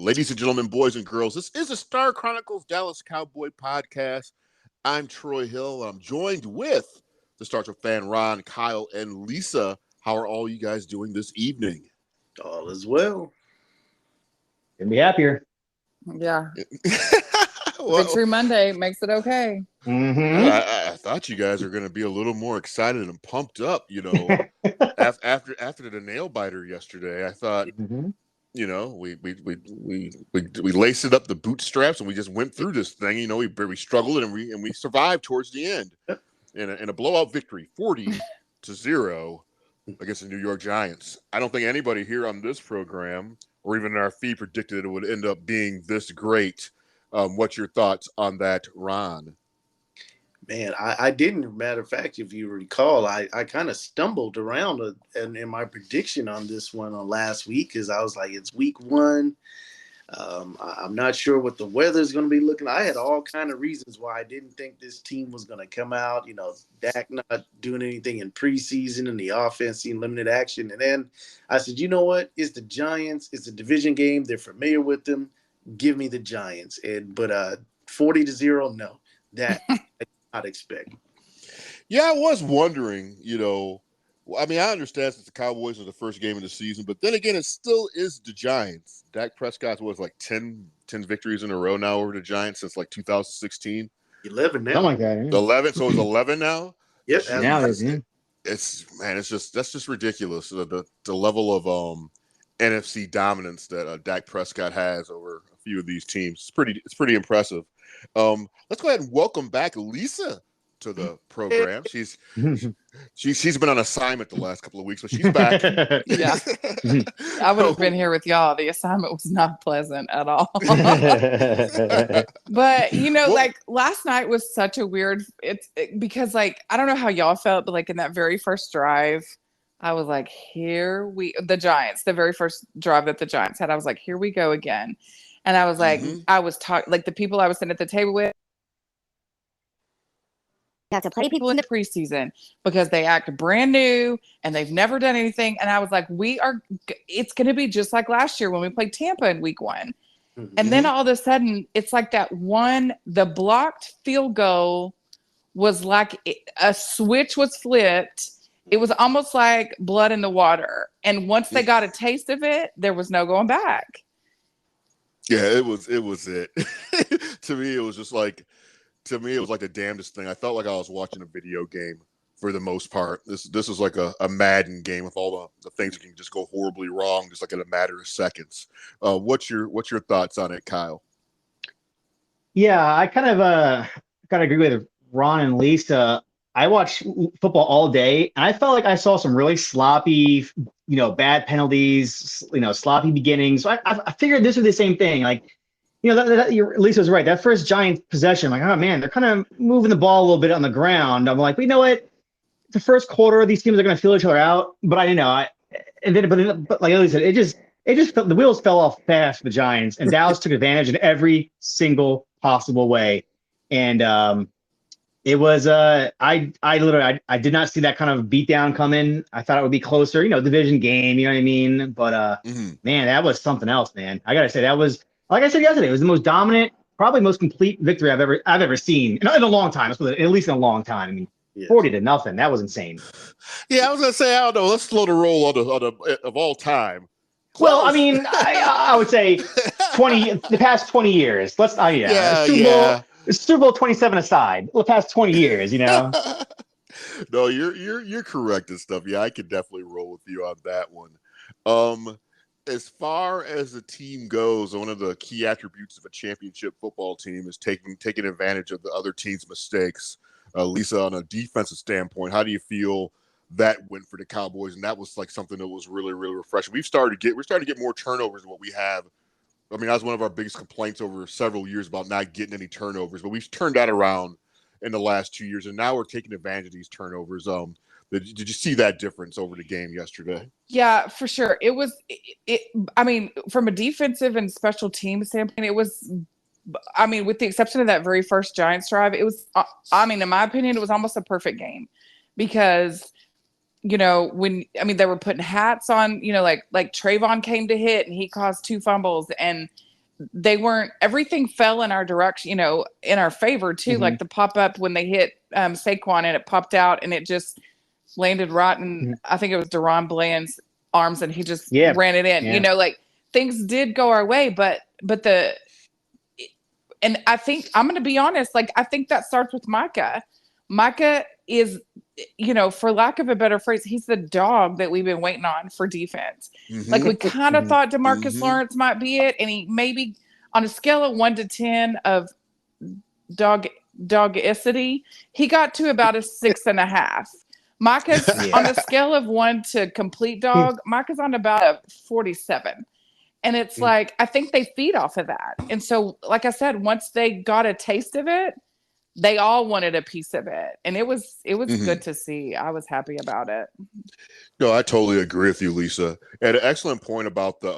Ladies and gentlemen, boys and girls, this is a Star Chronicles Dallas Cowboy podcast. I'm Troy Hill. I'm joined with the Star Trek fan Ron, Kyle, and Lisa. How are all you guys doing this evening? All is well. Couldn't be happier. Yeah. Victory Monday makes it okay. Mm-hmm. I thought you guys are going to be a little more excited and pumped up, after the nail biter yesterday. I thought, we laced it up the bootstraps and we just went through this thing. We struggled and we survived towards the end in a blowout victory, 40-0 against the New York Giants. I don't think anybody here on this program or even in our feed predicted it would end up being this great. What's your thoughts on that, Ron? Man, I didn't. Matter of fact, if you recall, I kind of stumbled around in my prediction on this one on last week because I was like, it's week one. I'm not sure what the weather is going to be looking. I had all kind of reasons why I didn't think this team was going to come out. Dak not doing anything in preseason and the offense seeing limited action. And then I said, you know what? It's the Giants. It's a division game. They're familiar with them. Give me the Giants. But 40-0, no, that I did not expect. Yeah, I was wondering, I understand since the Cowboys are the first game of the season, but then again, it still is the Giants. Dak Prescott was like 10 victories in a row now over the Giants since like 2016. 11 now. Something like that. Yeah. 11, so it's 11 now? Yep. Now it is, yeah. That's just ridiculous. The level of NFC dominance that Dak Prescott has over a few of these teams. It's pretty impressive. Let's go ahead and welcome back Lisa to the program. She's been on assignment the last couple of weeks, but she's back. Yeah. I would have been here with y'all. The assignment was not pleasant at all. But like last night was such a weird because like I don't know how y'all felt, but like in that very first drive, I was like, the Giants, the very first drive that the Giants had, I was like, here we go again. And I was like, I was talking like the people I was sitting at the table with. Got to play people in the preseason because they act brand new and they've never done anything. And I was like, it's going to be just like last year when we played Tampa in week one. Mm-hmm. And then all of a sudden it's like the blocked field goal was like a switch was flipped. It was almost like blood in the water. And once they got a taste of it, there was no going back. Yeah, it was it. To me, it was like the damnedest thing. I felt like I was watching a video game for the most part. This was like a Madden game with all the things that can just go horribly wrong, just like in a matter of seconds. What's your thoughts on it, Kyle? Yeah, I kind of agree with Ron and Lisa. I watch football all day, and I felt like I saw some really sloppy, bad penalties, sloppy beginnings. So I figured this was the same thing. Like, Lisa was right. That first Giants possession, I'm like, oh man, they're kind of moving the ball a little bit on the ground. I'm like, you know what? The first quarter, these teams are going to feel each other out. But but like Lisa said, it just the wheels fell off fast for the Giants, and Dallas took advantage in every single possible way. And it was I did not see that kind of beatdown coming. I thought it would be closer, division game, you know what I mean? But man, that was something else, man. I gotta say that was, like I said yesterday, it was the most dominant, probably most complete victory I've ever seen in a long time. At least in a long time. I mean, 40-0. That was insane. Yeah, I was gonna say, I don't know. Let's slow the roll of all time. Well, I mean, I would say the past 20 years. Let's Super Bowl 27 aside, the past 20 years, No, you're correct and stuff. Yeah, I could definitely roll with you on that one. As far as the team goes, one of the key attributes of a championship football team is taking advantage of the other team's mistakes. Lisa, on a defensive standpoint, how do you feel that went for the Cowboys? And that was like something that was really, really refreshing. We're starting to get more turnovers than what we have. I mean, that was one of our biggest complaints over several years about not getting any turnovers, but we've turned that around in the last 2 years, and now we're taking advantage of these turnovers. Did you see that difference over the game yesterday? Yeah, for sure. It was, I mean, from a defensive and special team standpoint, it was, I mean, with the exception of that very first Giants drive, it was, in my opinion, it was almost a perfect game because, they were putting hats on, like Trayvon came to hit and he caused 2 fumbles, and everything fell in our direction, in our favor too. Like the pop up when they hit Saquon and it popped out and it just landed right in, I think it was Deron Bland's arms and he just ran it in. Like things did go our way, but and I think I'm going to be honest, like I think that starts with Micah. Micah is, for lack of a better phrase, he's the dog that we've been waiting on for defense. Like we kind of thought DeMarcus Lawrence might be it, and he maybe on a scale of 1 to 10 of dogicity, he got to about a 6.5. Micah's on a scale of 1 to complete dog. Micah's on about a 47. And it's like, I think they feed off of that. And so, like I said, once they got a taste of it, they all wanted a piece of it. And it was good to see. I was happy about it. No, I totally agree with you, Lisa. And an excellent point about the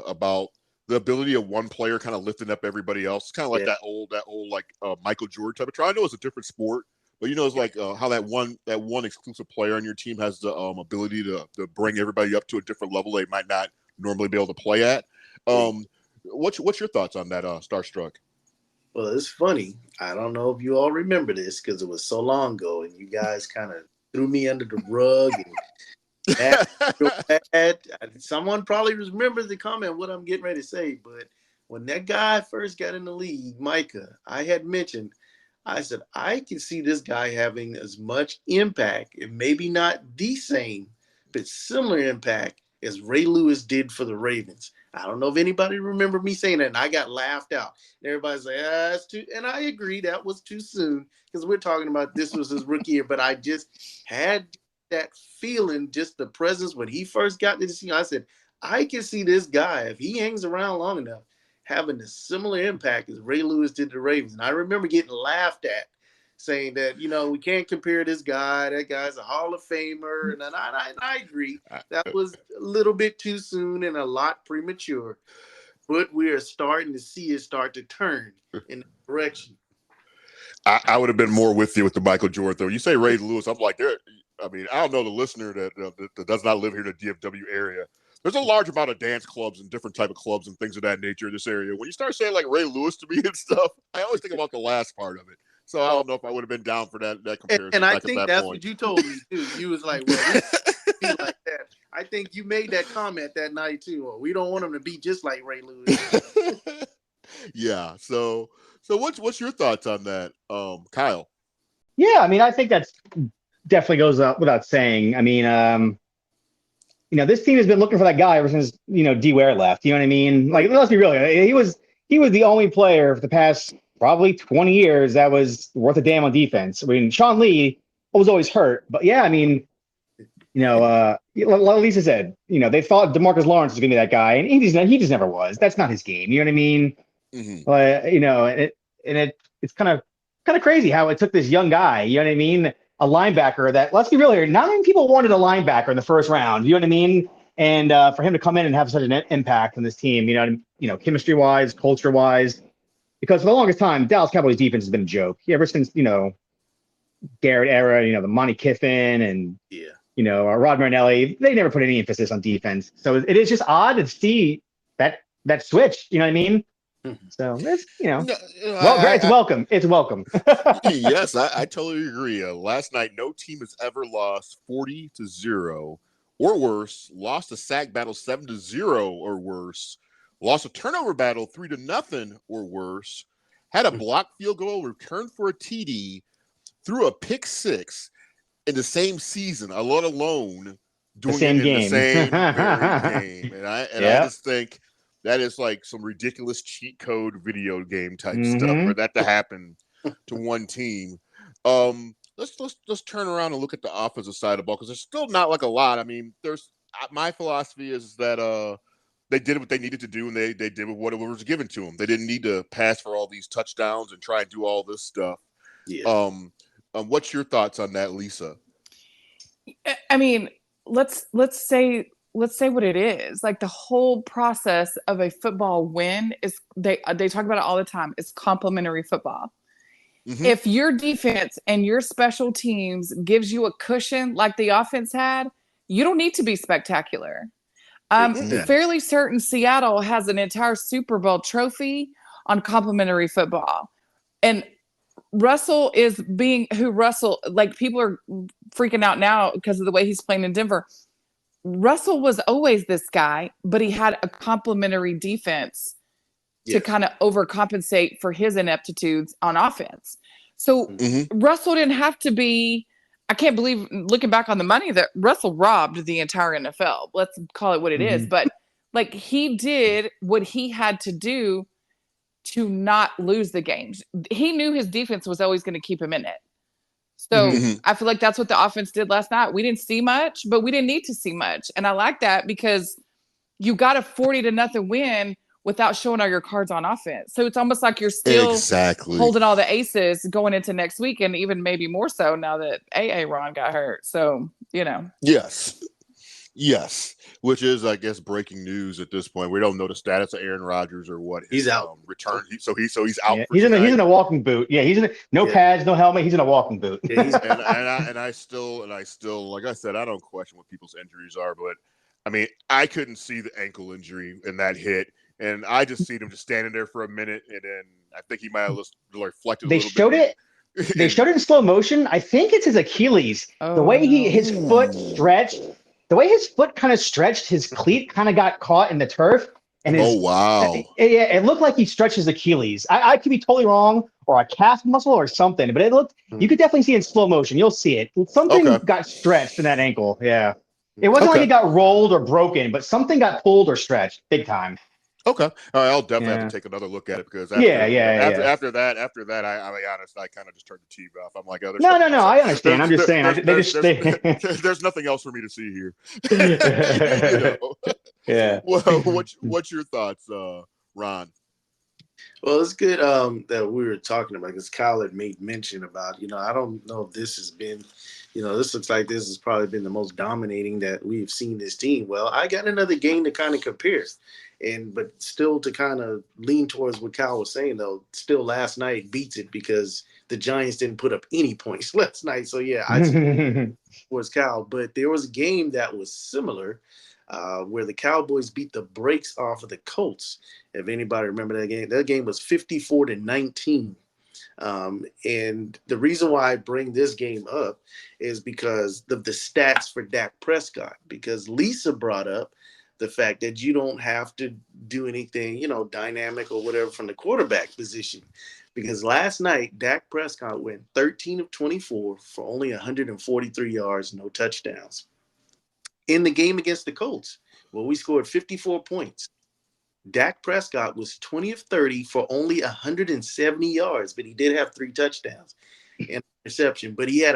about the ability of one player kind of lifting up everybody else. It's kind of like that old like Michael Jordan type of try. I know it's a different sport, but it's like how that one exclusive player on your team has the ability to bring everybody up to a different level they might not normally be able to play at. What's your thoughts on that, Starstruck? Well, it's funny. I don't know if you all remember this because it was so long ago, and you guys kind of threw me under the rug. And someone probably remembers the comment what I'm getting ready to say. But when that guy first got in the league, Micah, I had mentioned, I said I can see this guy having as much impact, and maybe not the same, but similar impact as Ray Lewis did for the Ravens. I don't know if anybody remember me saying that, and I got laughed out. And everybody's like, that's too, and I agree that was too soon because we're talking about this was his rookie year, but I just had that feeling, just the presence when he first got to the scene. I said, I can see this guy, if he hangs around long enough, having a similar impact as Ray Lewis did to the Ravens. And I remember getting laughed at, saying that, we can't compare this guy. That guy's a Hall of Famer. And I agree. That was a little bit too soon and a lot premature. But we are starting to see it start to turn in that direction. I would have been more with you with the Michael Jordan, though. You say Ray Lewis, I'm like, I don't know the listener that does not live here in the DFW area. There's a large amount of dance clubs and different type of clubs and things of that nature in this area. When you start saying like Ray Lewis to me and stuff, I always think about the last part of it. So I don't know if I would have been down for that comparison. And I think that's what you told me too. You was like, well, we be like that. I think you made that comment that night too. Well, we don't want him to be just like Ray Lewis. Yeah. So what's your thoughts on that, Kyle? Yeah, I think that's definitely goes up without saying. This team has been looking for that guy ever since D Ware left. You know what I mean? Like, let's be real. He was the only player for the past probably 20 years that was worth a damn on defense. Sean Lee was always hurt, but yeah, like Lisa said, they thought DeMarcus Lawrence was gonna be that guy, and he just never was. That's not his game. You know what I mean? But it's kind of crazy how it took this young guy. You know what I mean? A linebacker that, let's be real here, not many people wanted a linebacker in the first round. You know what I mean? And for him to come in and have such an impact on this team, chemistry wise, culture wise. Because for the longest time, Dallas Cowboys defense has been a joke. Ever since, Garrett era, the Monty Kiffin and, Rod Marinelli, they never put any emphasis on defense. So it is just odd to see that switch, you know what I mean? So it's, it's welcome. It's welcome. Yes, I totally agree. Last night, no team has ever lost 40-0 or worse, lost a sack battle 7-0 or worse, lost a turnover battle 3-0 or worse, had a blocked field goal, returned for a TD, threw a pick six in the same season, let alone doing it in the same very game. And I just think that is like some ridiculous cheat code video game type stuff for that to happen to one team. Let's turn around and look at the offensive side of the ball because there's still not like a lot. There's my philosophy is that they did what they needed to do, and they did what was given to them. They didn't need to pass for all these touchdowns and try and do all this stuff. Yeah. What's your thoughts on that, Lisa? Let's say what it is. Like the whole process of a football win is they talk about it all the time. It's complementary football. If your defense and your special teams gives you a cushion like the offense had, you don't need to be spectacular. I'm Yeah. fairly certain Seattle has an entire Super Bowl trophy on complimentary football. And Russell is being who Russell, like people are freaking out now because of the way he's playing in Denver. Russell was always this guy, but he had a complimentary defense to kind of overcompensate for his ineptitudes on offense. So Russell didn't have to be. I can't believe, looking back on the money, that Russell robbed the entire NFL. Let's call it what it is. But like, he did what he had to do to not lose the games. He knew his defense was always going to keep him in it. So I feel like that's what the offense did last night. We didn't see much, but we didn't need to see much. And I like that because you got a 40-0 win without showing all your cards on offense. So it's almost like you're still holding all the aces going into next week, and even maybe more so now that Ron got hurt. So, Yes. Which is, I guess, breaking news at this point. We don't know the status of Aaron Rodgers or what he's out. Return. So he's out. Yeah, he's in a walking boot. Yeah, he's in no pads, no helmet. He's in a walking boot. Yeah, and I still, like I said, I don't question what people's injuries are, but I mean, I couldn't see the ankle injury in that hit, and I just seen him just standing there for a minute, and then I think he might have reflected. They showed it. They showed it in slow motion. I think it's his Achilles. The way his foot stretched. The way his foot kind of stretched, his cleat kind of got caught in the turf. And it looked like he stretched his Achilles. I could be totally wrong, or a calf muscle or something, but it looked, you could definitely see it in slow motion. You'll see it. Something got stretched in that ankle. Yeah. It wasn't like it got rolled or broken, but something got pulled or stretched big time. Okay. All right. I'll definitely have to take another look at it because after that, I'll be honest, I kind of just turned the TV off. I'm like, oh, no, I understand. I'm just saying. There's nothing else for me to see here. Yeah. Well, what's your thoughts, Ron? Well, it's good that we were talking about, because Kyle had made mention about, I don't know if this has been, this looks like this has probably been the most dominating that we've seen this team. Well, I got another game to kind of compare. But still, to kind of lean towards what Kyle was saying, though, still last night beats it because the Giants didn't put up any points last night. So, yeah, I was Kyle. But there was a game that was similar where the Cowboys beat the brakes off of the Colts. If anybody remember that game was 54-19. And the reason why I bring this game up is because of the stats for Dak Prescott, because Lisa brought up the fact that you don't have to do anything, dynamic or whatever from the quarterback position. Because last night, Dak Prescott went 13 of 24 for only 143 yards, no touchdowns. In the game against the Colts, we scored 54 points. Dak Prescott was 20 of 30 for only 170 yards, but he did have 3 touchdowns and interception. But he had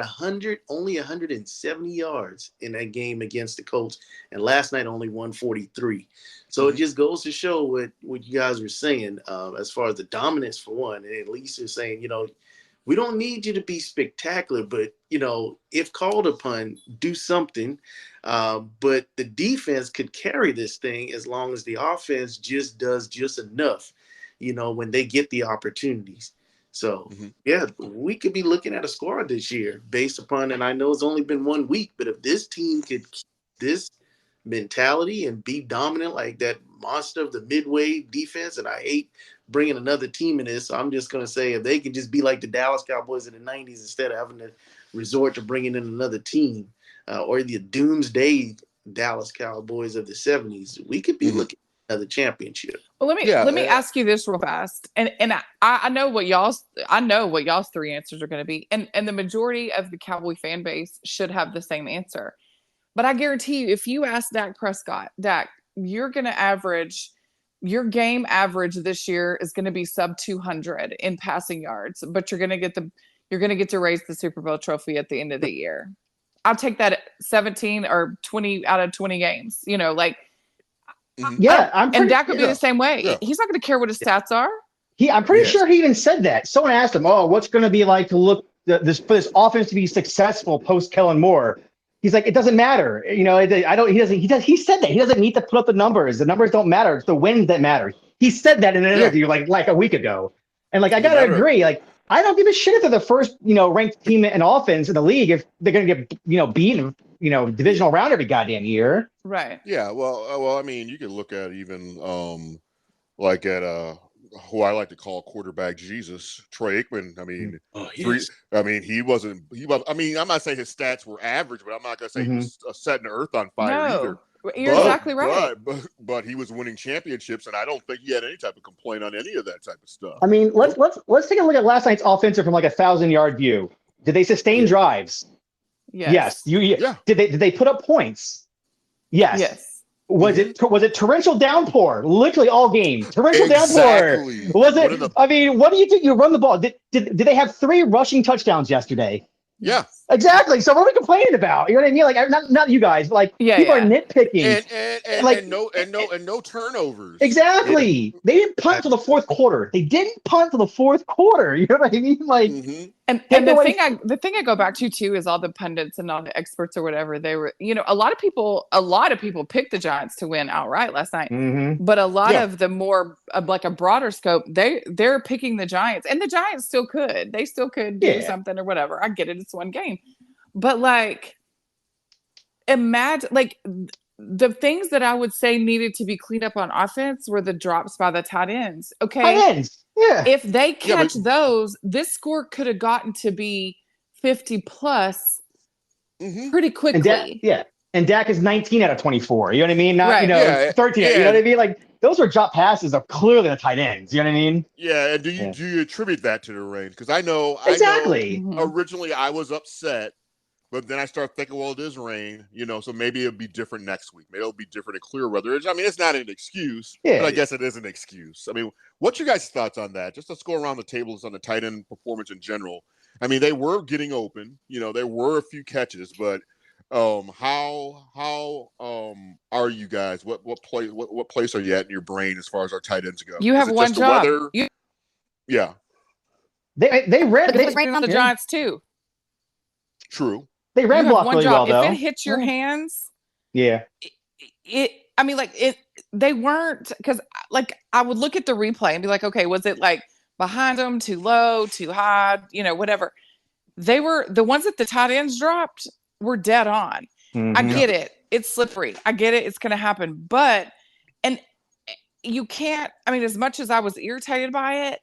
only 170 yards in that game against the Colts, and last night only 143. So it just goes to show what you guys were saying as far as the dominance for one. And at least is saying, we don't need you to be spectacular, but if called upon, do something. But the defense could carry this thing as long as the offense just does just enough, when they get the opportunities. So, we could be looking at a squad this year based upon, and I know it's only been 1 week, but if this team could keep this mentality and be dominant like that monster of the midway defense, and I hate bringing another team in this, so I'm just going to say if they could just be like the Dallas Cowboys in the 90s instead of having to resort to bringing in another team, or the doomsday Dallas Cowboys of the 70s, we could be looking at another championship. Well, let me ask you this real fast, and I know what y'all's 3 answers are going to be, and the majority of the Cowboy fan base should have the same answer. But I guarantee you, if you ask Dak Prescott, Dak, you're going to average, your game average this year is going to be sub 200 in passing yards, but you're going to get to raise the Super Bowl trophy at the end of the year. I'll take that at 17 or 20 out of 20 games. And Dak would be the same way. Yeah. He's not going to care what his stats are. I'm pretty sure he even said that. Someone asked him, what's going to be like to look for this offense to be successful post Kellen Moore? He's like, it doesn't matter. He said that he doesn't need to put up the numbers. The numbers don't matter. It's the wins that matter. He said that in an interview like a week ago. And I got to agree, I don't give a shit if they're the first, ranked team in offense in the league if they're going to get, beaten divisional round every goddamn year. Right. Yeah, well, I mean, you can look at even like at who I like to call quarterback Jesus, Troy Aikman. I mean, yes. he was. I mean, I'm not saying his stats were average, but I'm not gonna say he was setting the earth on fire either. You're exactly right. But he was winning championships, and I don't think he had any type of complaint on any of that type of stuff. I mean, let's take a look at last night's offensive from like 1,000-yard view. Did they sustain drives? Yes. Did they put up points? Yes. Yes. Was it torrential downpour? Literally all game. Torrential downpour. Was it? I mean, what do you think? You run the ball. Did they have 3 rushing touchdowns yesterday? Yeah. Exactly. So what are we complaining about? You know what I mean? Like not you guys, but like people are nitpicking. And no turnovers. Exactly. They didn't punt till the fourth quarter. You know what I mean? Like and the thing I go back to too is all the pundits and all the experts or whatever. They were, a lot of people picked the Giants to win outright last night. But a lot of the more like a broader scope, they're picking the Giants, and the Giants still could. They still could do something or whatever. I get it. It's one game. But like, imagine like the things that I would say needed to be cleaned up on offense were the drops by the tight ends. Okay. Tight ends. Yeah. If they catch those, this score could have gotten to be 50 plus pretty quickly. And Dak is 19 out of 24. You know what I mean? Not 13. Yeah. You know what I mean? Like those were drop passes of clearly the tight ends. You know what I mean? Yeah. And do you attribute that to the rain? Because I know originally I was upset, but then I start thinking, well, it is rain, so maybe it'll be different next week. Maybe it'll be different in clear weather. I mean, it's not an excuse, but I guess it is an excuse. I mean, what's your guys' thoughts on that? Just let's go around the tables on the tight end performance in general. I mean, they were getting open. There were a few catches, but how are you guys? What place are you at in your brain as far as our tight ends go? You have one job. Yeah. They ran. They ran on the Giants too. True. They ran block really well, though. If it hits your hands, they weren't, because like I would look at the replay and be like, okay, was it like behind them, too low, too high, whatever. They were the ones that the tight ends dropped were dead on. I get it. It's slippery. I get it. It's going to happen. But, and you can't, I mean, as much as I was irritated by it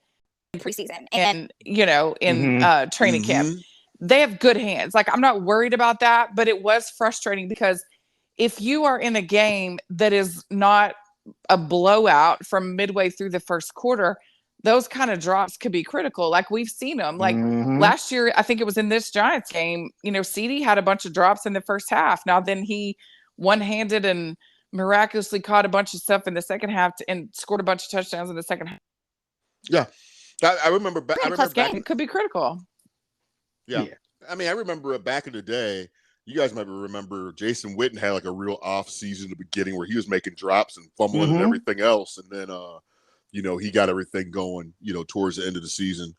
in preseason and, in training camp, they have good hands. Like, I'm not worried about that, but it was frustrating because if you are in a game that is not a blowout from midway through the first quarter, those kind of drops could be critical. Like we've seen them. Like last year, I think it was in this Giants game, CD had a bunch of drops in the first half. Now then he one-handed and miraculously caught a bunch of stuff in the second half and scored a bunch of touchdowns in the second half. Yeah. I remember back. It could be critical. Yeah. I mean, I remember back in the day, you guys might remember Jason Witten had like a real off season in the beginning where he was making drops and fumbling and everything else. And then, he got everything going, towards the end of the season.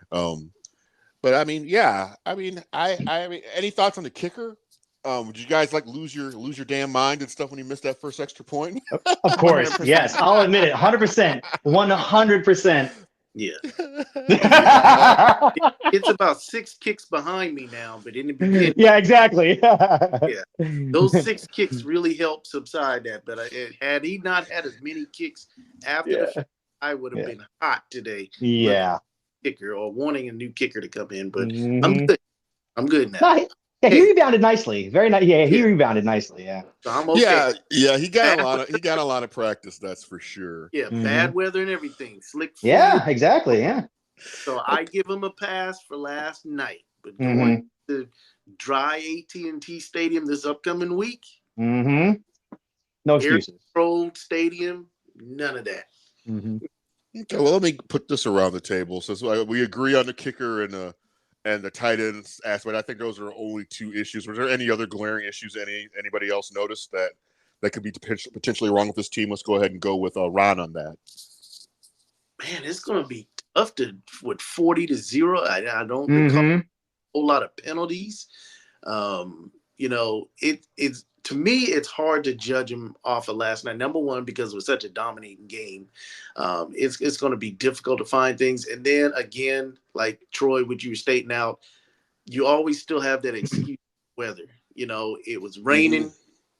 But I mean, I mean, any thoughts on the kicker? Would you guys like lose your damn mind and stuff when you missed that first extra point? Of course. Yes. I'll admit it. 100%. 100%. Yeah. It's about 6 kicks behind me now, but in the beginning. Yeah, exactly. Those 6 kicks really helped subside that. But had he not had as many kicks after the fact, I would have been hot today. Yeah. Kicker or wanting a new kicker to come in, but I'm good. I'm good now. He rebounded nicely. Very nice. Yeah, he rebounded nicely. Yeah. So I'm okay. Yeah. He got a lot of practice. That's for sure. Yeah, bad weather and everything. Slick. Yeah, exactly. Yeah. So I give him a pass for last night, but going to dry AT&T Stadium this upcoming week. No excuses. Air-controlled stadium. None of that. Okay, well, let me put this around the table. So we agree on the kicker and the tight ends aspect. I think those are only 2 issues. Was there any other glaring issues anybody else noticed that could be potentially wrong with this team? Let's go ahead and go with Ron on that. Man, it's going to be tough with 40-0. I don't recall a whole lot of penalties. It's to me, it's hard to judge him off of last night. Number one, because it was such a dominating game. It's going to be difficult to find things. And then again, like Troy, what you were stating out, you always still have that excuse weather. It was raining.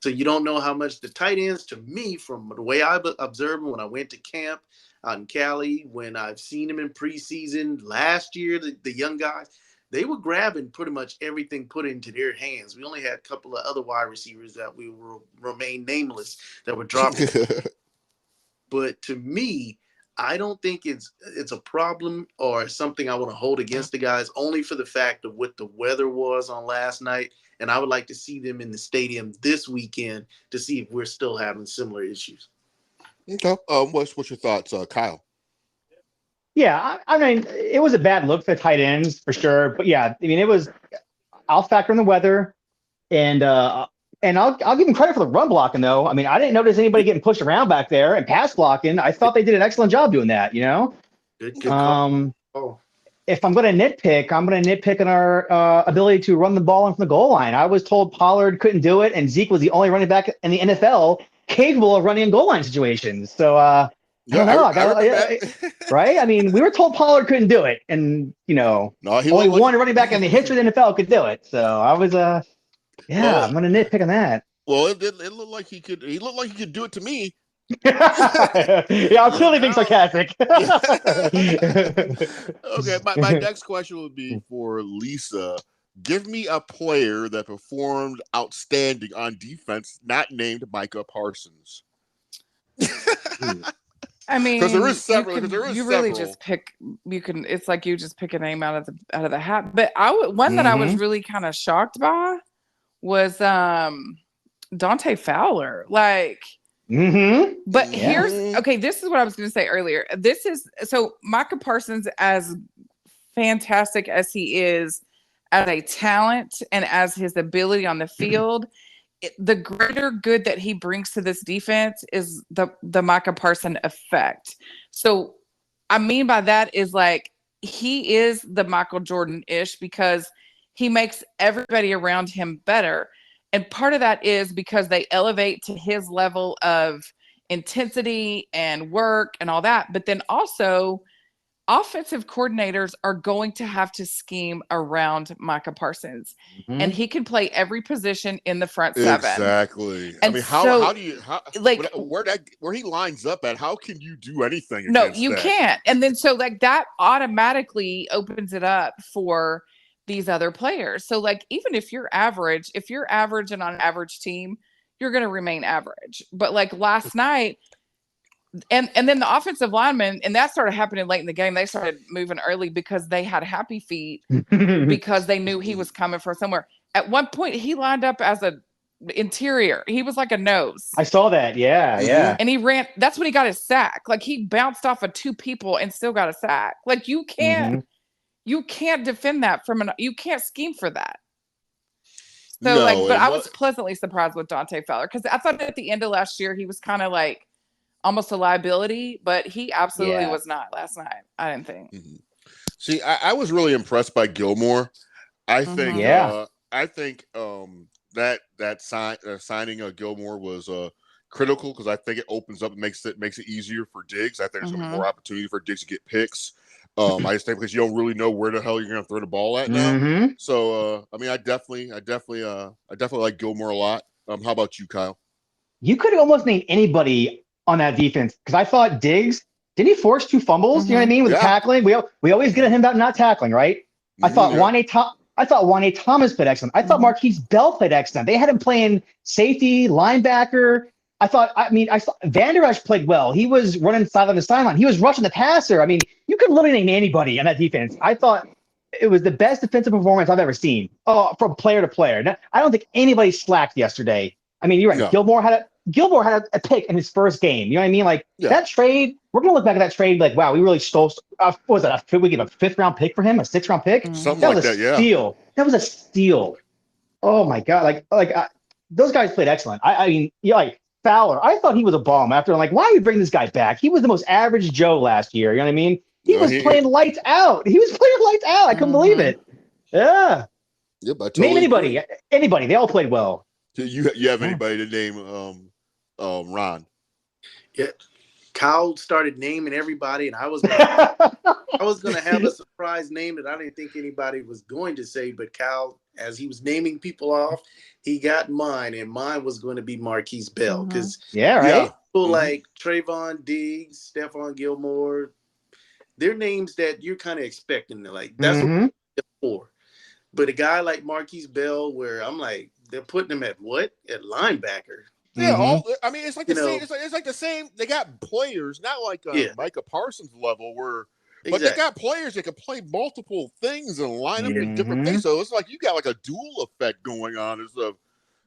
So you don't know how much the tight ends, to me, from the way I observed them when I went to camp out in Cali, when I've seen them in preseason last year, the young guys, they were grabbing pretty much everything put into their hands. We only had a couple of other wide receivers that we will remain nameless that were dropping. But to me, I don't think it's a problem or something I want to hold against the guys, only for the fact of what the weather was on last night. And I would like to see them in the stadium this weekend to see if we're still having similar issues. Okay. What's your thoughts, Kyle? Yeah, I mean, it was a bad look for the tight ends for sure. But yeah, I mean, I'll factor in the weather, and I'll give them credit for the run blocking though. I mean, I didn't notice anybody getting pushed around back there, and pass blocking. I thought they did an excellent job doing that. Good call. If I'm going to nitpick, I'm going to nitpick on our ability to run the ball in from the goal line. I was told Pollard couldn't do it, and Zeke was the only running back in the NFL capable of running in goal line situations. So I don't know. Right? I mean, we were told Pollard couldn't do it, and only one running back in the history of the NFL could do it. So I was, I'm going to nitpick on that. Well, it looked like he could. He looked like he could do it to me. Yeah, I'm clearly being sarcastic. Okay, my next question would be for Lisa. Give me a player that performed outstanding on defense, not named Micah Parsons. I mean, because there is several. You really just pick. You can. It's like you just pick a name out of the hat. But one that I was really kind of shocked by was Dante Fowler. Like. But here's this is what I was going to say earlier. So Micah Parsons, as fantastic as he is as a talent and as his ability on the field, the greater good that he brings to this defense is the Micah Parsons effect. So I mean by that is like he is the Michael Jordan-ish because he makes everybody around him better. And part of that is because they elevate to his level of intensity and work and all that. But then also offensive coordinators are going to have to scheme around Micah Parsons. And he can play every position in the front seven. Exactly. And I mean, how do you where he lines up at, how can you do anything? No, you can't. And then so like that automatically opens it up for these other players. So like even if you're average and on an average team, you're going to remain average. But like last night and then the offensive linemen, and that started happening late in the game, they started moving early because they had happy feet because they knew he was coming from somewhere. At one point he lined up as a interior. He was like a nose. I saw that. Yeah. And he ran. That's when he got his sack. Like he bounced off of two people and still got a sack. Like you can't defend that you can't scheme for that. So but I was pleasantly surprised with Dante Fowler because I thought at the end of last year he was kind of like almost a liability, but he absolutely was not last night. I didn't think. See, I was really impressed by Gilmore. I think that signing of Gilmore was critical because I think it opens up and makes it easier for Diggs. I think there's going to be more opportunity for Diggs to get picks. I just think because you don't really know where the hell you're going to throw the ball at now. So, I mean, I definitely like Gilmore a lot. How about you, Kyle? You could have almost named anybody on that defense because I thought Diggs, didn't he force 2 fumbles? You know what I mean? With tackling, we always get at him about not tackling, right? I thought Juan Thomas played excellent. I thought Marquise Bell played excellent. They had him playing safety, linebacker. I thought Van Der Esch played well. He was running sideline to sideline. He was rushing the passer. I mean, you could literally name anybody on that defense. I thought it was the best defensive performance I've ever seen. From player to player. Now, I don't think anybody slacked yesterday. I mean, you're right. No. Gilmore had a pick in his first game. You know what I mean? Like that trade, we're gonna look back at that trade like, wow, we really stole. What was that? We gave a 5th round pick for him, a 6th round pick. Something like that. Yeah, steal. That was a steal. Oh my god! Those guys played excellent. I mean, Fowler, I thought he was a bomb after. I'm like, why are you bringing this guy back? He was the most average Joe last year. You know what I mean? He was playing lights out. I couldn't believe it. Yeah. Yep. Totally name anybody. They all played well. So you have anybody to name Ron? Yeah. Kyle started naming everybody, and I was going to have a surprise name that I didn't think anybody was going to say, but Kyle as he was naming people off, he got mine, and mine was going to be Marquise Bell because people like Trayvon Diggs, Stephon Gilmore, they're names that you're kind of expecting to like. That's what we're for. But a guy like Marquise Bell, where I'm like, they're putting him at what? At linebacker. Yeah, I mean, it's like the same. It's like the same. They got players, not like Micah Parsons level, but they got players that can play multiple things and line up in different things. So it's like you got like a dual effect going on.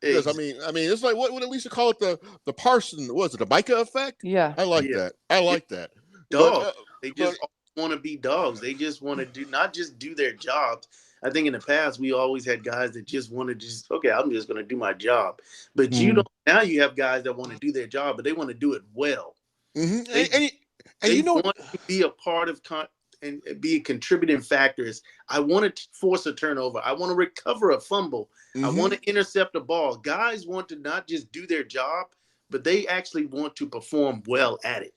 Because I mean, it's like what at least you call it the Parsons. What is it? The Micah effect? Yeah, I like that. I like that. Dogs. They just want to be dogs. They just want to not just do their jobs. I think in the past we always had guys that just wanted to I'm just going to do my job. But now you have guys that want to do their job, but they want to do it well. Mm-hmm. They want to be a part of and be a contributing factor. I want to force a turnover. I want to recover a fumble. I want to intercept a ball. Guys want to not just do their job, but they actually want to perform well at it.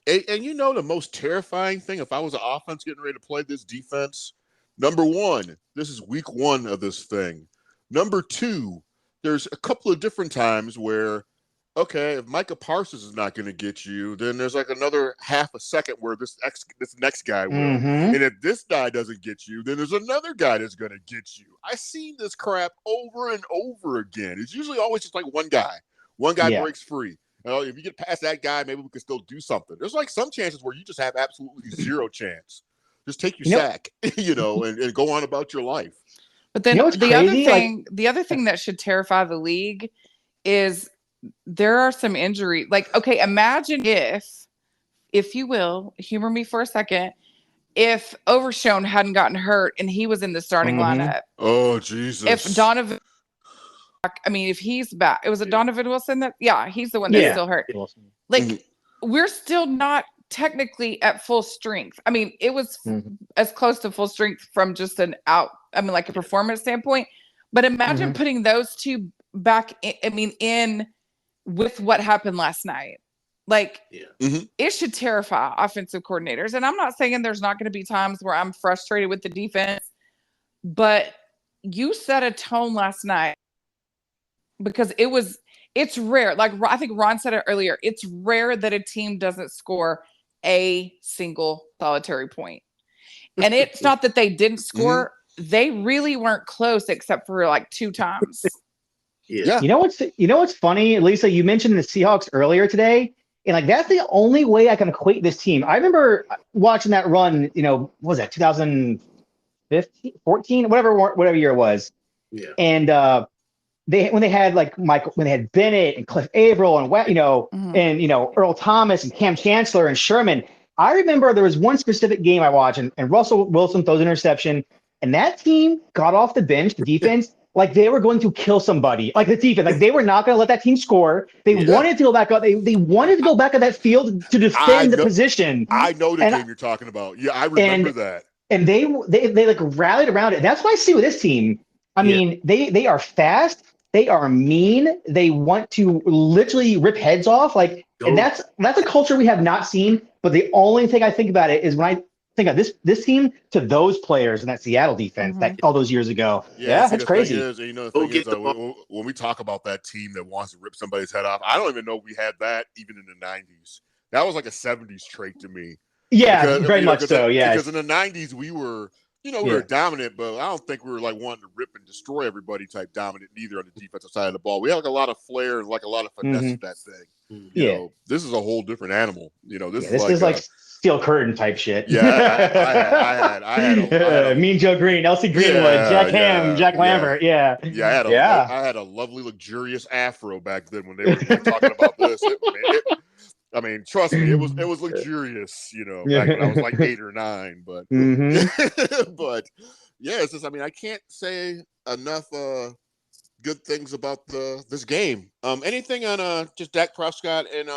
And the most terrifying thing, if I was an offense getting ready to play this defense, number one, this is week one of this thing. Number two, there's a couple of different times where, okay, if Micah Parsons is not going to get you, then there's like another half a second where this next guy will. And if this guy doesn't get you, then there's another guy that's going to get you. I've seen this crap over and over again. It's usually always just like one guy. One guy breaks free. If you get past that guy, maybe we can still do something. There's like some chances where you just have absolutely zero chance. Just take your sack, and go on about your life. But then the other thing that should terrify the league is there are some injuries. Like, okay, imagine if you will, humor me for a second, if Overshown hadn't gotten hurt and he was in the starting lineup. Oh, Jesus. If Donovan, if he's back, it was a Donovan Wilson he's the one that's still hurt. Like, we're still not technically at full strength. I mean, it was as close to full strength from just like a performance standpoint. But imagine putting those two back in with what happened last night. Like, it should terrify offensive coordinators. And I'm not saying there's not going to be times where I'm frustrated with the defense, but you set a tone last night because it's rare. Like, I think Ron said it earlier. It's rare that a team doesn't score a single solitary point. And it's not that they didn't score. They really weren't close except for like 2 times. Yeah. You know what's funny, Lisa? You mentioned the Seahawks earlier today, and like that's the only way I can equate this team. I remember watching that run. What was that 2015, 14, whatever year it was. Yeah. And when they had Bennett and Cliff Averill and and Earl Thomas and Cam Chancellor and Sherman. I remember there was one specific game I watched, and Russell Wilson throws an interception, and that team got off the bench, the defense. Like they were going to kill somebody, like the defense. Like they were not going to let that team score. They wanted to go back up. They wanted to go back on that field to defend the position. I know the game you're talking about. Yeah, I remember that. And they like rallied around it. That's what I see with this team. I mean, they are fast. They are mean. They want to literally rip heads off. Like, and that's a culture we have not seen. But the only thing I think about it is when I think of this team to those players in that Seattle defense that all those years ago. Yeah, that's crazy. When we talk about that team that wants to rip somebody's head off, I don't even know we had that even in the 90s. That was like a 70s trait to me. Yeah, very much so. Yeah, because in the 90s we were, we were dominant, but I don't think we were like wanting to rip and destroy everybody type dominant either on the defensive side of the ball. We had like a lot of flair and like a lot of finesse with that thing. You know, this is a whole different animal. This is like Steel Curtain type shit. Yeah, I had Mean Joe Green, Elsie Greenwood, Jack Ham, Jack Lambert. Yeah, I had a lovely, luxurious afro back then when they were talking about this. I mean, trust me, it was luxurious. Back when I was like 8 or 9. But but yeah, it's just I can't say enough good things about this game. Anything on just Dak Prescott and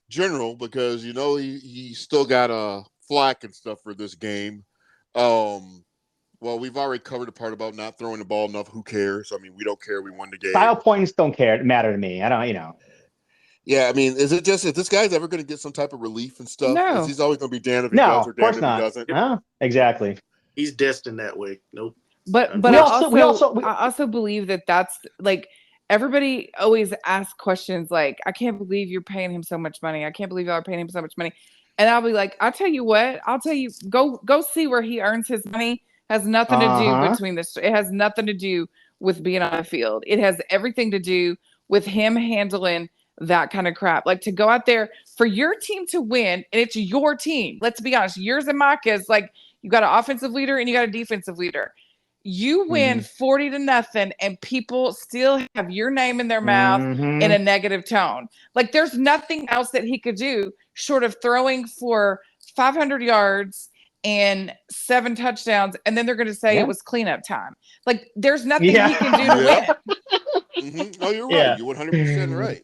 general, because he still got flack and stuff for this game. Well, we've already covered the part about not throwing the ball enough. Who cares? We don't care. We won the game. Style points don't matter to me. I don't. Yeah, is it just if this guy's ever going to get some type of relief and stuff? No, he's always going to be damned if he does or damned if he doesn't. No, exactly. He's destined that way. Nope. But We I also believe that that's like everybody always asks questions like, I can't believe you're paying him so much money. I can't believe y'all are paying him so much money. And I'll be like, I'll tell you what, go see where he earns his money. Has nothing to do between this. It has nothing to do with being on the field. It has everything to do with him handling that kind of crap. Like to go out there for your team to win, and it's your team. Let's be honest. Yours and Micah's, like you got an offensive leader and you got a defensive leader. You win 40-0, and people still have your name in their mouth in a negative tone. Like there's nothing else that he could do short of throwing for 500 yards and 7 touchdowns, and then they're going to say it was cleanup time. Like there's nothing he can do to win. Oh, you're right. You're 100% right.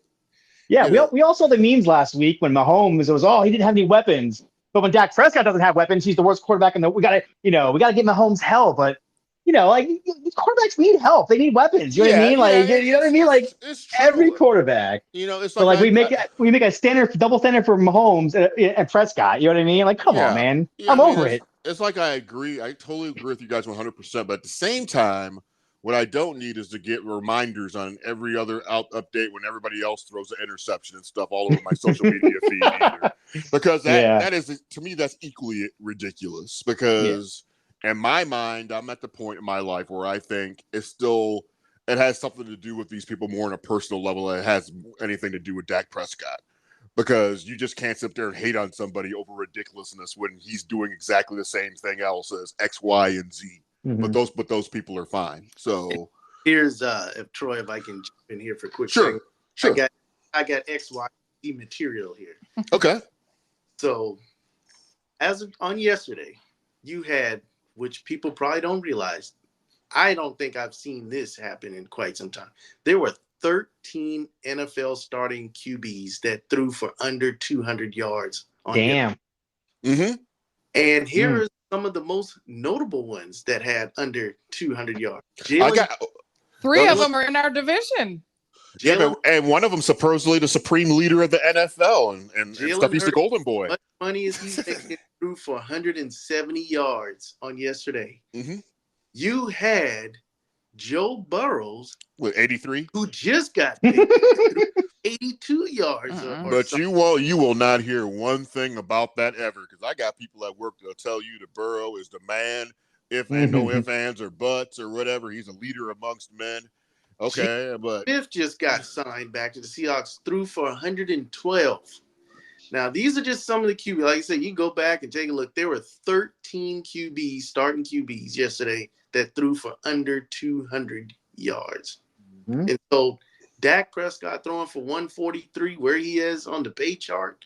Yeah, we all saw the memes last week when Mahomes was he didn't have any weapons, but when Dak Prescott doesn't have weapons, he's the worst quarterback in the. We gotta give Mahomes hell, but. Like quarterbacks need help. They need weapons. You know what I mean? Like, you know what I mean? Like every quarterback. It's like we make a double standard for Mahomes and Prescott. You know what I mean? Like, come on, man. I'm over it. It's like I agree. I totally agree with you guys 100%. But at the same time, what I don't need is to get reminders on every other update when everybody else throws an interception and stuff all over my social media feed either. Because that is, to me, that's equally ridiculous. Because in my mind, I'm at the point in my life where I think it has something to do with these people more on a personal level than it has anything to do with Dak Prescott. Because you just can't sit there and hate on somebody over ridiculousness when he's doing exactly the same thing else as X, Y, and Z. But those people are fine. So here's if I can jump in here for a quick Sure. I got X, Y, Z material here. Okay. So on yesterday, you had, which people probably don't realize, I don't think I've seen this happen in quite some time. There were 13 NFL starting QBs that threw for under 200 yards. Damn. And here are some of the most notable ones that had under 200 yards. 3 of them are in our division. And one of them supposedly the supreme leader of the NFL and stuff. He's the golden boy. Much money as he's taking through for 170 yards on yesterday. You had Joe Burrows with 83, who just got paid 82 yards. But you will not hear one thing about that ever, because I got people at work that'll tell you that Burrow is the man. No ifs, ands, or buts or whatever. He's a leader amongst men. Okay, but Smith just got signed back to the Seahawks, threw for 112. Now, these are just some of the QBs. Like I said, you can go back and take a look. There were 13 QBs, starting QBs yesterday that threw for under 200 yards. And so Dak Prescott throwing for 143, where he is on the pay chart,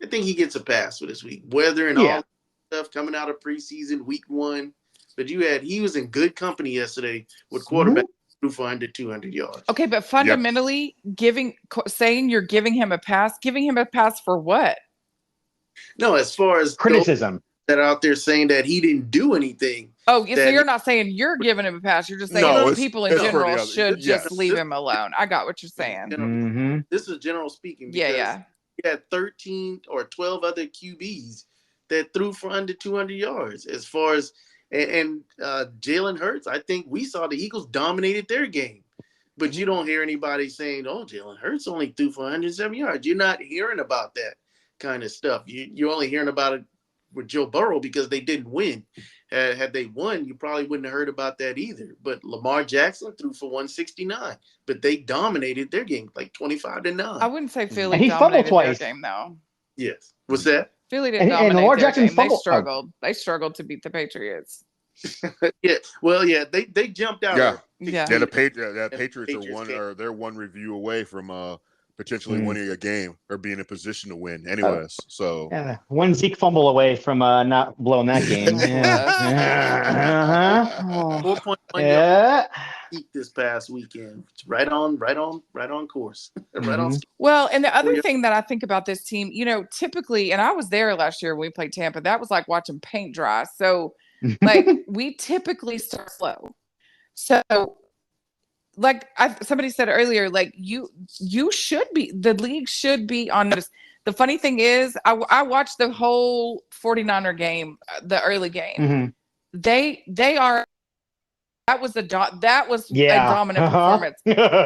I think he gets a pass for this week. Weather and all stuff coming out of preseason, week 1. But he was in good company yesterday with quarterback. For under 200 yards. Okay, but fundamentally, saying you're giving him a pass for what? No, as far as criticism that are out there saying that he didn't do anything. Oh, so you're not saying you're giving him a pass. You're just saying people in general should just leave him alone. I got what you're saying. This is general speaking. You had 13 or 12 other QBs that threw for under 200 yards. As far as And Jalen Hurts, I think we saw the Eagles dominated their game. But you don't hear anybody saying, Jalen Hurts only threw for 107 yards. You're not hearing about that kind of stuff. You're only hearing about it with Joe Burrow because they didn't win. Had they won, you probably wouldn't have heard about that either. But Lamar Jackson threw for 169. But they dominated their game, like 25-9. I wouldn't say Philly dominated their game, though. Yes. What's that? Philly didn't dominate Lamar Jackson game. They struggled. They struggled to beat the Patriots. They jumped out. The Patriots are they're one review away from potentially winning a game or being in position to win. Anyways, one Zeke fumble away from not blowing that game. 4.1 this past weekend. Right on course. Right on. Well, and the other thing that I think about this team, typically, and I was there last year when we played Tampa, that was like watching paint dry. So like we typically start slow. So like somebody said earlier, like you should be, the league should be on notice. The funny thing is I watched the whole 49er game, the early game. They are That was a dominant Uh-huh. performance.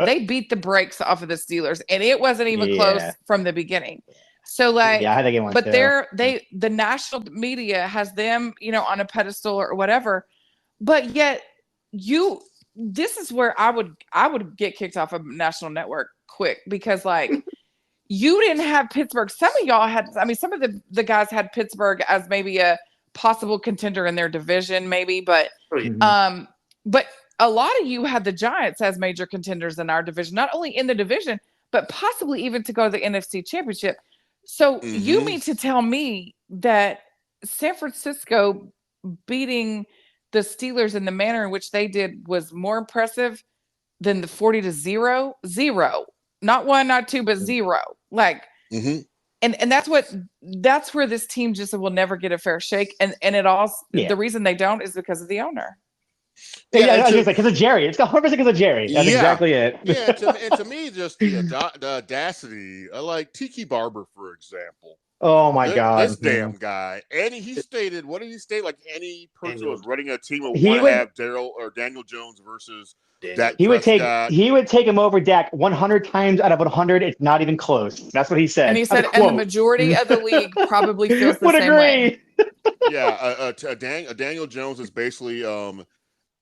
They beat the brakes off of the Steelers, and it wasn't even close from the beginning. So like, I think it was. But the national media has them, on a pedestal or whatever. But yet, this is where I would get kicked off of national network quick, because like you didn't have Pittsburgh. Some of y'all had. I mean, some of the guys had Pittsburgh as maybe a possible contender in their division, maybe, but but a lot of you had the Giants as major contenders in our division, not only in the division, but possibly even to go to the NFC Championship. So you mean to tell me that San Francisco beating the Steelers in the manner in which they did was more impressive than the 40-0? Not 1, not 2, but 0. Like, and that's where this team just will never get a fair shake. And it all, the reason they don't is because of the owner. I was because of Jerry. It's 100% because of Jerry. That's exactly it. And to me, just the audacity. Like Tiki Barber, for example. Oh my God! This damn guy. And he stated, what did he state? Like any person was running a team would want to have Daniel Jones versus Dak. He would take him over Dak 100 times out of 100. It's not even close. That's what he said. And he said, and the majority of the league probably feels the same way. Yeah, Daniel Jones is basically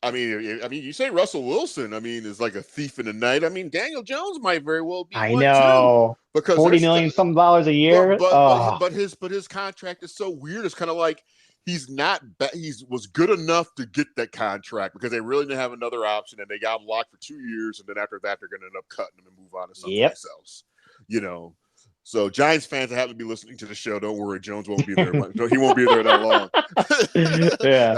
I mean, you say Russell Wilson, is like a thief in the night. I mean, Daniel Jones might very well be. I know, too, because $40 million some dollars a year. But his contract is so weird. It's kind of like he's not. He was good enough to get that contract because they really didn't have another option, and they got him locked for 2 years, and then after that, they're going to end up cutting him and move on to someplace else. So Giants fans that happen to be listening to the show, don't worry, Jones won't be there. He won't be there that long.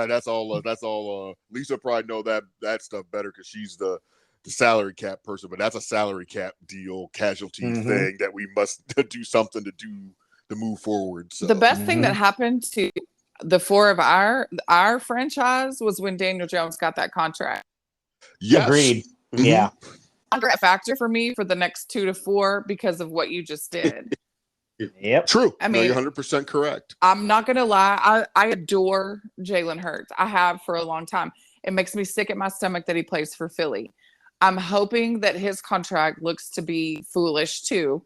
That's all. Lisa probably know that stuff better because she's the salary cap person. But that's a salary cap deal, casualty thing that we must do something to move forward. So the best thing that happened to the four of our franchise was when Daniel Jones got that contract. Yes. Agreed. Yeah. A factor for me for the next 2 to 4 because of what you just did. Yep. True. You're 100% correct. I'm not going to lie. I adore Jalen Hurts. I have for a long time. It makes me sick at my stomach that he plays for Philly. I'm hoping that his contract looks to be foolish too.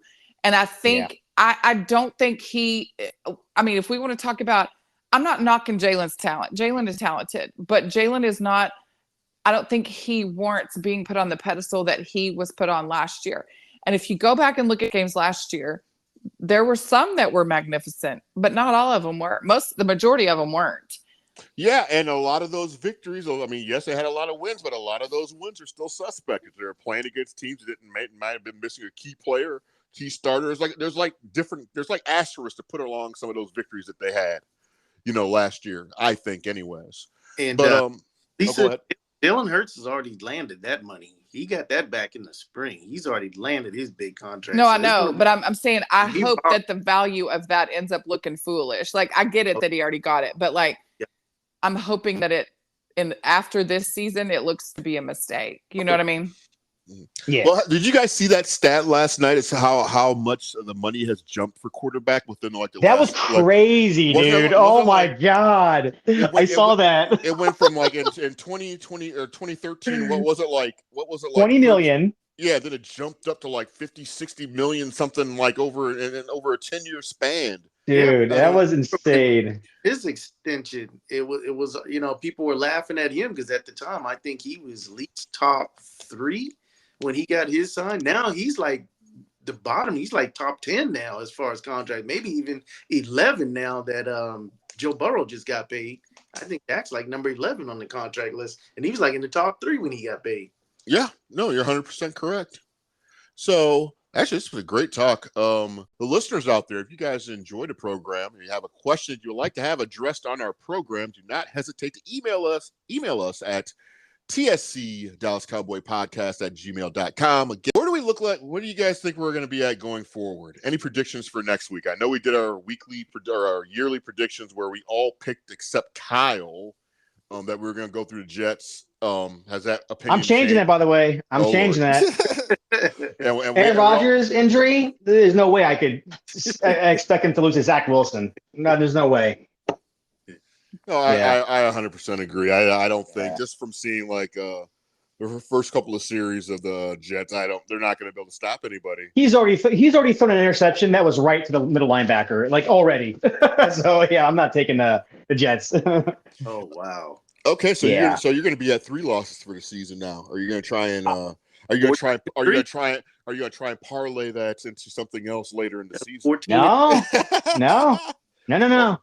And I think, I don't think if we want to talk about, I'm not knocking Jalen's talent. Jalen is talented, but Jalen is not, I don't think he warrants being put on the pedestal that he was put on last year. And if you go back and look at games last year, there were some that were magnificent, but not all of them were. The majority of them weren't. Yeah, and a lot of those victories, yes, they had a lot of wins, but a lot of those wins are still suspect. They were playing against teams that might have been missing a key player, key starters. There's asterisks to put along some of those victories that they had, last year, I think, anyways. And go ahead. Jalen Hurts has already landed that money. He got that back in the spring. He's already landed his big contract. No, I know, but I'm saying I hope that the value of that ends up looking foolish. Like I get it that he already got it, but I'm hoping that after this season it looks to be a mistake. You know what I mean? Yeah. Well, did you guys see that stat last night? It's how much of the money has jumped for quarterback within that was crazy, dude. Oh my God. I saw that. It went from in 2020 or 2013. What was it like? 20 million. Yeah, then it jumped up to like 50, 60 million, something like over a 10-year span. Dude, that was insane. His extension, it was people were laughing at him because at the time I think he was at least top 3 when he got his sign. Now he's like the bottom. He's like top 10 now as far as contract, maybe even 11 now that Joe Burrow just got paid. I think Dak's like number 11 on the contract list, and he was like in the top 3 when he got paid. Yeah, no, you're 100% correct. So actually, this was a great talk. The listeners out there, if you guys enjoyed the program and you have a question you would like to have addressed on our program, do not hesitate to email us. Email us at TSC Dallas Cowboy Podcast at gmail.com. Again, where do we look like? What do you guys think we're going to be at going forward? Any predictions for next week? I know we did our our yearly predictions where we all picked except Kyle that we were going to go through the Jets. Has that opinion? I'm changing that, by the way. I'm changing that. Aaron Rodgers injury. There's no way I could expect him to lose to Zach Wilson. No, there's no way. No, I 100% agree. I don't think just from seeing like the first couple of series of the Jets, they're not going to be able to stop anybody. He's already thrown an interception that was right to the middle linebacker, like already. So yeah, I'm not taking the Jets. Oh wow. Okay, so Yeah. you're going to be at 3 losses for the season now. Are you going to try and are you going to try and parlay that into something else later in the season? 14. No. Oh,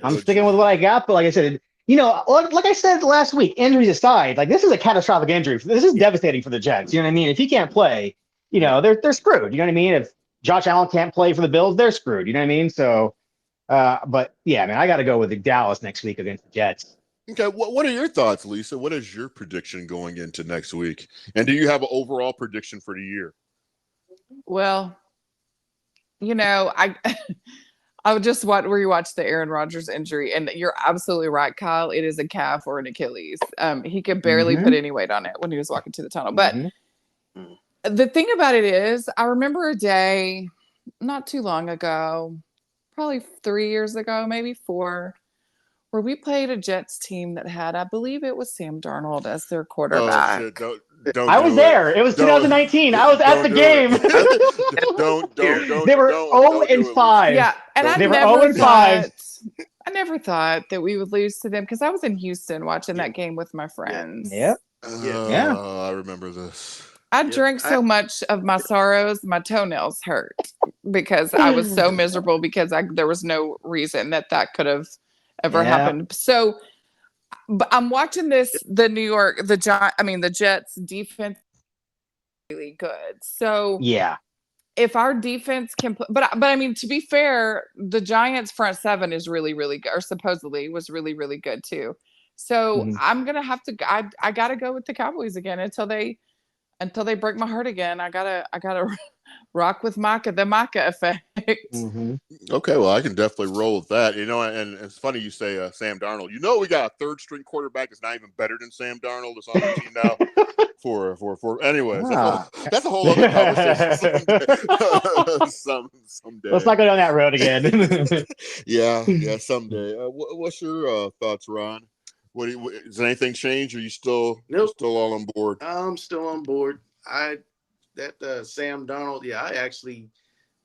I'm sticking with what I got, but like I said, like I said last week, injuries aside, like this is a catastrophic injury. This is devastating for the Jets. You know what I mean? If he can't play, they're screwed. You know what I mean? If Josh Allen can't play for the Bills, they're screwed. You know what I mean? So, but yeah, man, I got to go with the Dallas next week against the Jets. Okay, what are your thoughts, Lisa? What is your prediction going into next week? And do you have an overall prediction for the year? Well, I I would just rewatch the Aaron Rodgers injury, and you're absolutely right, Kyle. It is a calf or an Achilles. He could barely put any weight on it when he was walking to the tunnel. But the thing about it is, I remember a day not too long ago, probably 3 years ago, maybe 4, where we played a Jets team that had, I believe it was Sam Darnold as their quarterback. Oh, shit, don't I was there. It was 2019. I was at the game. They were 0-5. Yeah, and they were 0-5. I never thought that we would lose to them because I was in Houston watching that game with my friends. Yep. Yeah. I remember this. I drank so much of my sorrows, my toenails hurt because I was so miserable because there was no reason that could have ever happened. So but I'm watching the Jets defense really good. So yeah, if our defense can but I mean, to be fair, the Giants front seven is really, really good, or supposedly was really, really good too. So I'm gonna have to I gotta go with the Cowboys again until they break my heart again. I gotta rock with the Micah effect. Okay, well, I can definitely roll with that. And it's funny you say Sam Darnold. We got a third string quarterback that's not even better than Sam Darnold. It's on the team now. Anyways, that's a whole other conversation someday. Let's not go down that road again. yeah, someday. What's your thoughts, Ron? Does anything change? Or are you still all on board? I'm still on board. Sam Darnold, I actually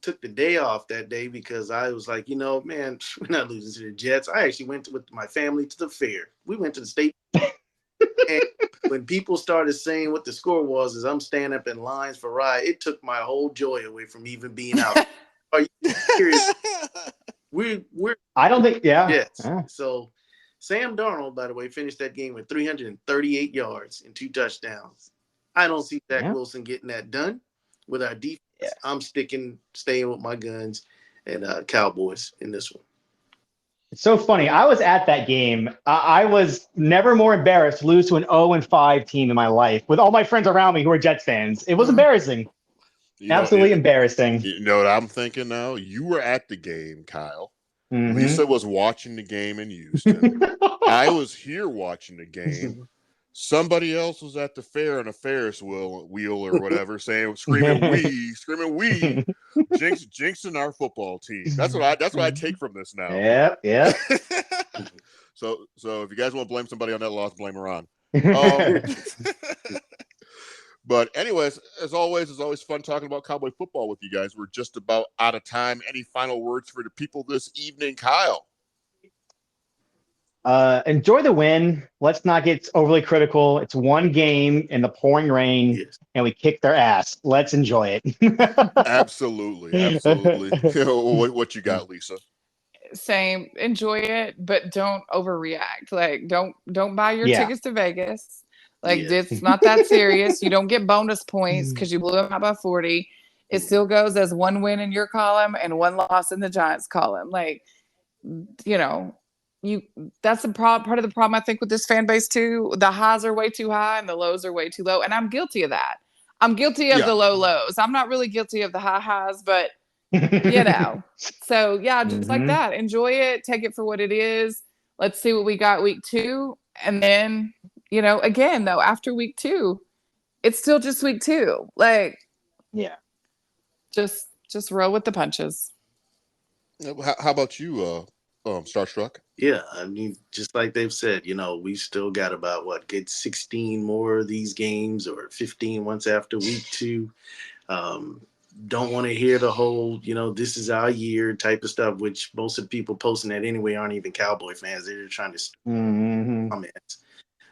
took the day off that day because I was like, man, we're not losing to the Jets. I actually went with my family to the fair. We went to the state. And when people started saying what the score was, as I'm standing up in lines for ride, it took my whole joy away from even being out. Are you serious? I don't think, Jets. So Sam Darnold, by the way, finished that game with 338 yards and 2 touchdowns. I don't see Zach Wilson getting that done with our defense. Yeah. I'm staying with my guns and Cowboys in this one. It's so funny. I was at that game. I was never more embarrassed to lose to an 0-5 team in my life with all my friends around me who are Jets fans. It was embarrassing. Absolutely embarrassing. You know what I'm thinking now? You were at the game, Kyle. Lisa was watching the game in Houston. I was here watching the game. Somebody else was at the fair on a Ferris wheel or whatever, screaming we, jinxing our football team. That's what I take from this now. Yeah. So if you guys want to blame somebody on that loss, blame Ron. But anyways, as always, it's always fun talking about Cowboy football with you guys. We're just about out of time. Any final words for the people this evening, Kyle? Enjoy the win. Let's not get overly critical. It's one game in the pouring rain, and we kicked their ass. Let's enjoy it. Absolutely. What you got, Lisa? Same. Enjoy it, but don't overreact. Like, don't buy your tickets to Vegas. Like, it's not that serious. You don't get bonus points because you blew them out by 40. It still goes as one win in your column and one loss in the Giants column. Like, that's the part of the problem I think with this fan base too. The highs are way too high and the lows are way too low, and I'm guilty of that. I'm guilty of the low lows. I'm not really guilty of the high highs, but so just like that, enjoy it, take it for what it is. Let's see what we got week 2, and then again though, after week 2, it's still just week 2. Like, just roll with the punches. How about you, Starstruck? Yeah, I mean, just like they've said, we still got about get 16 more of these games or 15 once after week 2. Um, don't want to hear the whole, this is our year type of stuff, which most of the people posting that anyway aren't even Cowboy fans. They're just trying to Mm-hmm. comments.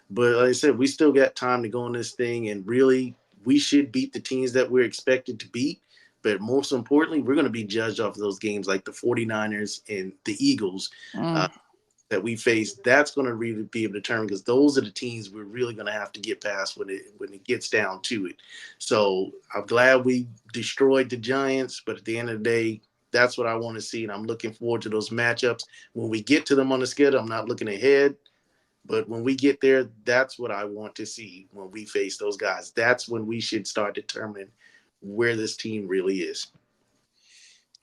But like I said, we still got time to go on this thing, and really, we should beat the teams that we're expected to beat. But most importantly, we're going to be judged off of those games like the 49ers and the Eagles Mm. that we face. That's going to really be able to determine, because those are the teams we're really going to have to get past when it gets down to it. So I'm glad we destroyed the Giants, but at the end of the day, that's what I want to see, and I'm looking forward to those matchups when we get to them on the schedule. I'm not looking ahead. But when we get there, that's what I want to see when we face those guys. That's when we should start determining where this team really is.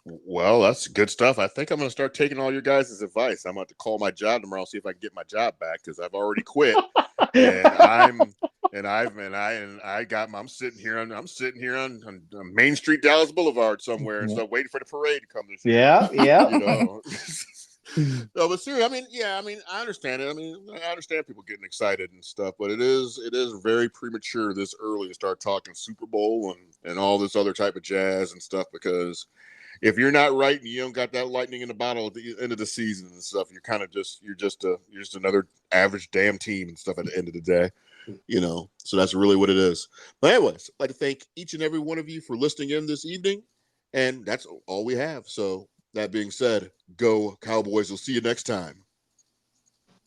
Well, that's good stuff. I think I'm going to start taking all your guys' advice. I'm going to call my job tomorrow, see if I can get my job back, because I've already quit, and I'm sitting here on Main Street, Dallas Boulevard somewhere, and stuff, waiting for the parade to come this year. Yeah, yeah. No, but seriously, I understand it. I understand people getting excited and stuff, but it is very premature this early to start talking Super Bowl and all this other type of jazz and stuff, because if you're not right and you don't got that lightning in the bottle at the end of the season and stuff, you're just another average damn team and stuff at the end of the day, So that's really what it is. But anyways, I'd like to thank each and every one of you for listening in this evening, and that's all we have. So that being said, go Cowboys. We'll see you next time.